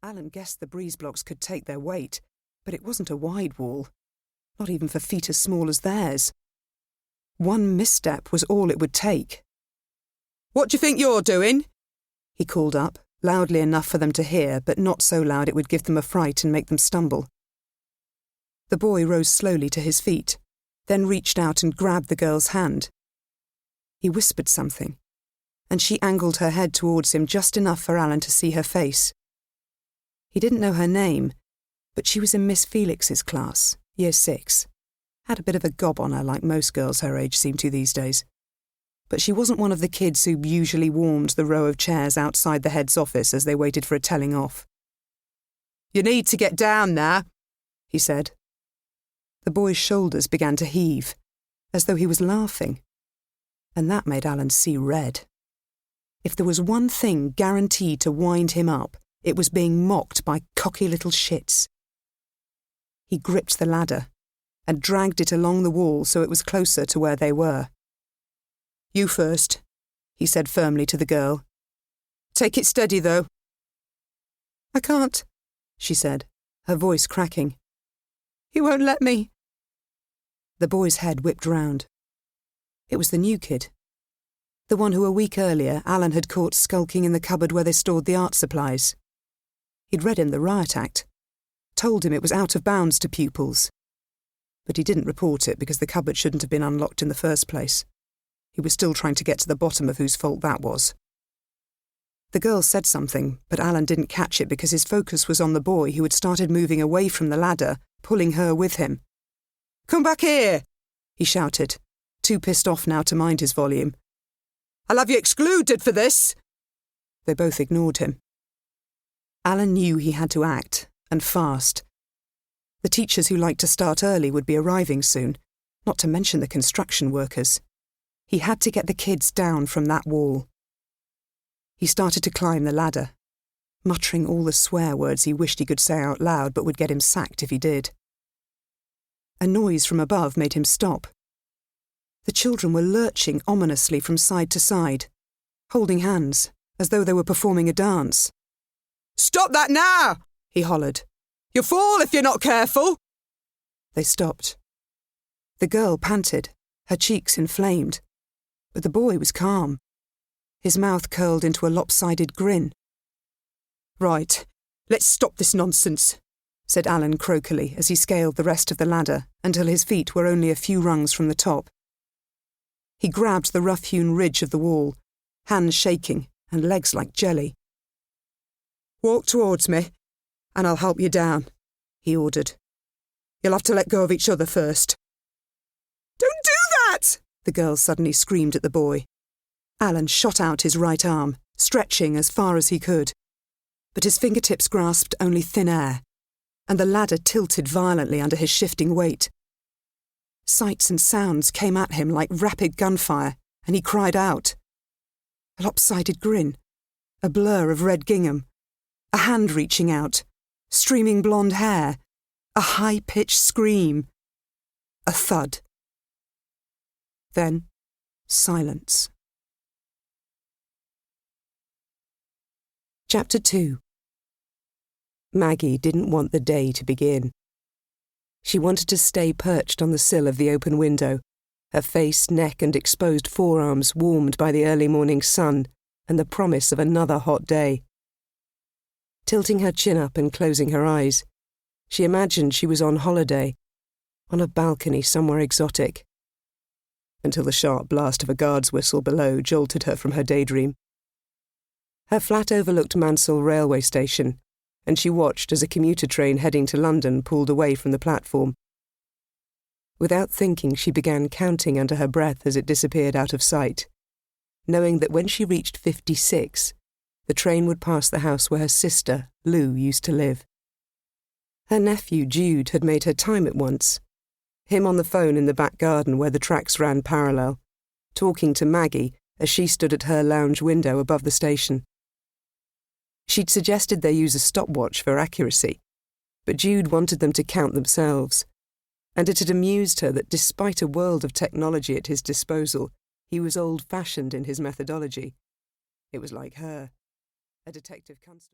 Alan guessed the breeze blocks could take their weight, but it wasn't a wide wall, not even for feet as small as theirs. One misstep was all it would take. "What do you think you're doing?" he called up, loudly enough for them to hear, but not so loud it would give them a fright and make them stumble. The boy rose slowly to his feet, then reached out and grabbed the girl's hand. He whispered something, and she angled her head towards him just enough for Alan to see her face. He didn't know her name, but she was in Miss Felix's class, Year 6. Had a bit of a gob on her like most girls her age seem to these days. But she wasn't one of the kids who usually warmed the row of chairs outside the head's office as they waited for a telling off. "You need to get down now," he said. The boy's shoulders began to heave, as though he was laughing, and that made Alan see red. If there was one thing guaranteed to wind him up, it was being mocked by cocky little shits. He gripped the ladder and dragged it along the wall so it was closer to where they were. "You first," he said firmly to the girl. "Take it steady, though." "I can't," she said, her voice cracking. "He won't let me." The boy's head whipped round. It was the new kid. The one who a week earlier Alan had caught skulking in the cupboard where they stored the art supplies. He'd read him the riot act, told him it was out of bounds to pupils. But he didn't report it because the cupboard shouldn't have been unlocked in the first place. He was still trying to get to the bottom of whose fault that was. The girl said something, but Alan didn't catch it because his focus was on the boy who had started moving away from the ladder, pulling her with him. "Come back here!" he shouted, too pissed off now to mind his volume. "I'll have you excluded for this!" They both ignored him. Alan knew he had to act, and fast. The teachers who liked to start early would be arriving soon, not to mention the construction workers. He had to get the kids down from that wall. He started to climb the ladder, muttering all the swear words he wished he could say out loud but would get him sacked if he did. A noise from above made him stop. The children were lurching ominously from side to side, holding hands, as though they were performing a dance. "Stop that now!" he hollered. "You'll fall if you're not careful!" They stopped. The girl panted, her cheeks inflamed, but the boy was calm. His mouth curled into a lopsided grin. "Right, let's stop this nonsense," said Alan croakily as he scaled the rest of the ladder until his feet were only a few rungs from the top. He grabbed the rough-hewn ridge of the wall, hands shaking and legs like jelly. "Walk towards me, and I'll help you down," he ordered. "You'll have to let go of each other first." "Don't do that!" the girl suddenly screamed at the boy. Alan shot out his right arm, stretching as far as he could. But his fingertips grasped only thin air, and the ladder tilted violently under his shifting weight. Sights and sounds came at him like rapid gunfire, and he cried out. A lopsided grin, a blur of red gingham, a hand reaching out, streaming blonde hair, a high-pitched scream, a thud. Then, silence. Chapter 2. Maggie didn't want the day to begin. She wanted to stay perched on the sill of the open window, her face, neck and exposed forearms warmed by the early morning sun and the promise of another hot day. Tilting her chin up and closing her eyes, she imagined she was on holiday, on a balcony somewhere exotic, until the sharp blast of a guard's whistle below jolted her from her daydream. Her flat overlooked Mansell railway station, and she watched as a commuter train heading to London pulled away from the platform. Without thinking, she began counting under her breath as it disappeared out of sight, knowing that when she reached 56, the train would pass the house where her sister, Lou, used to live. Her nephew, Jude, had made her time it once, him on the phone in the back garden where the tracks ran parallel, talking to Maggie as she stood at her lounge window above the station. She'd suggested they use a stopwatch for accuracy, but Jude wanted them to count themselves, and it had amused her that despite a world of technology at his disposal, he was old-fashioned in his methodology. It was like her, a detective constable.